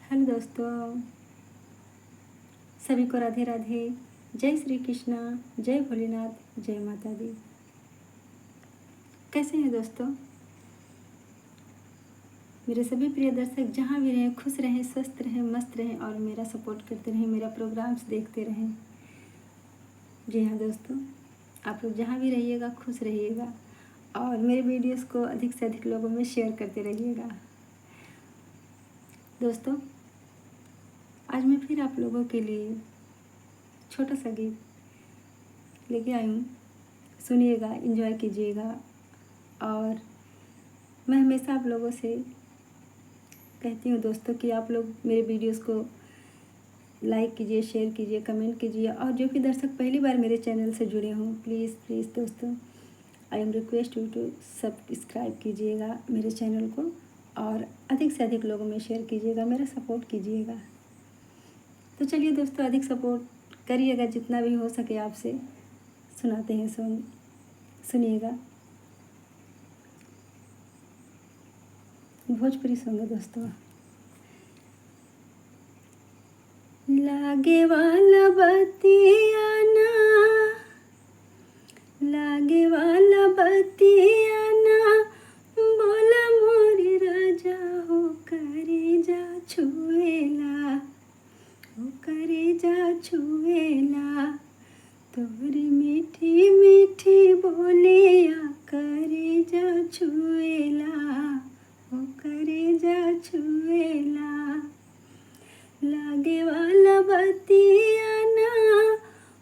Hello दोस्तों, सभी को राधे राधे। जय श्री कृष्णा, जय भोलेनाथ, जय माता दी। कैसे हैं दोस्तों? मेरे सभी प्रिय दर्शक जहाँ भी रहें, खुश रहें, स्वस्थ रहें, मस्त रहें और मेरा सपोर्ट करते रहें, मेरा प्रोग्राम्स देखते रहें। जी हाँ दोस्तों, आप लोग जहाँ भी रहिएगा खुश रहिएगा और मेरे वीडियोस को अधिक से अधिक लोगों में शेयर करते रहिएगा। दोस्तों, आज मैं फिर आप लोगों के लिए छोटा सा गीत लेके आई हूँ। सुनिएगा, एंजॉय कीजिएगा। और मैं हमेशा आप लोगों से कहती हूँ दोस्तों कि आप लोग मेरे वीडियोस को लाइक कीजिए, शेयर कीजिए, कमेंट कीजिए। और जो भी दर्शक पहली बार मेरे चैनल से जुड़े हों, प्लीज़ प्लीज़ दोस्तों, I am request you to subscribe कीजिएगा मेरे चैनल को और अधिक से अधिक लोगों में शेयर कीजिएगा, मेरा सपोर्ट कीजिएगा। तो चलिए दोस्तों, अधिक सपोर्ट करिएगा, जितना भी हो सके आपसे सुनाते हैं सॉन्ग, सुनिएगा। भोजपुरी सॉन्ग है दोस्तों। लागे वाला बतिया ना, लागे वाला बतिया ना, बोला मोरी राजा हो करे जा छुएला, हो करे जा छुएला, तोरी मीठी मीठी बोलिया करे जा छुएला, हो करे जा छुएला। लागे वाला बतिया ना,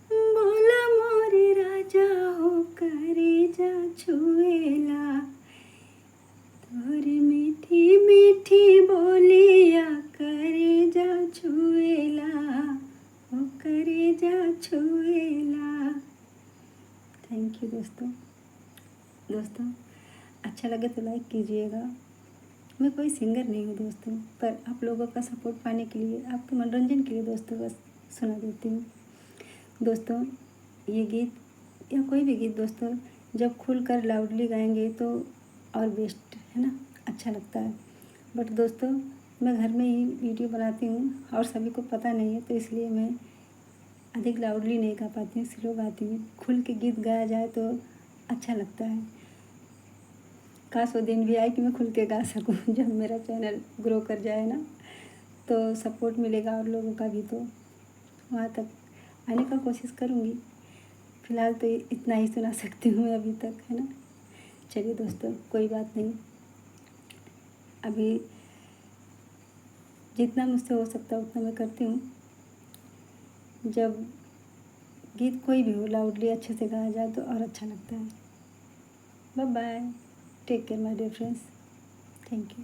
बोला मोरे राजा हो करे जा छुएला, तोरी मीठी मीठी बोलिया करे जा छुएला, हो करे जा छुएला। थैंक यू दोस्तों, अच्छा लगे तो लाइक कीजिएगा। मैं कोई सिंगर नहीं हूँ दोस्तों, पर आप लोगों का सपोर्ट पाने के लिए, आपके मनोरंजन के लिए दोस्तों बस सुना देती हूँ। दोस्तों, ये गीत या कोई भी गीत दोस्तों जब खुलकर लाउडली गाएंगे तो और बेस्ट है ना, अच्छा लगता है। बट दोस्तों, मैं घर में ही वीडियो बनाती हूँ और सभी को पता नहीं है, तो इसलिए मैं अधिक लाउडली नहीं गा पाती हूँ, स्लो गाती हूँ। खुल के गीत गाया जाए तो अच्छा लगता है। काश वो दिन भी आए कि मैं खुल के गा सकूं। जब मेरा चैनल ग्रो कर जाए ना, तो सपोर्ट मिलेगा और लोगों का भी, तो वहाँ तक आने का कोशिश करूँगी। फ़िलहाल तो इतना ही सुना सकती हूँ मैं अभी तक, है ना। चलिए दोस्तों, कोई बात नहीं, अभी जितना मुझसे हो सकता है उतना मैं करती हूँ। जब गीत कोई भी हो लाउडली अच्छे से गाया जाए तो और अच्छा लगता है। Bye bye, take care my dear friends, thank you.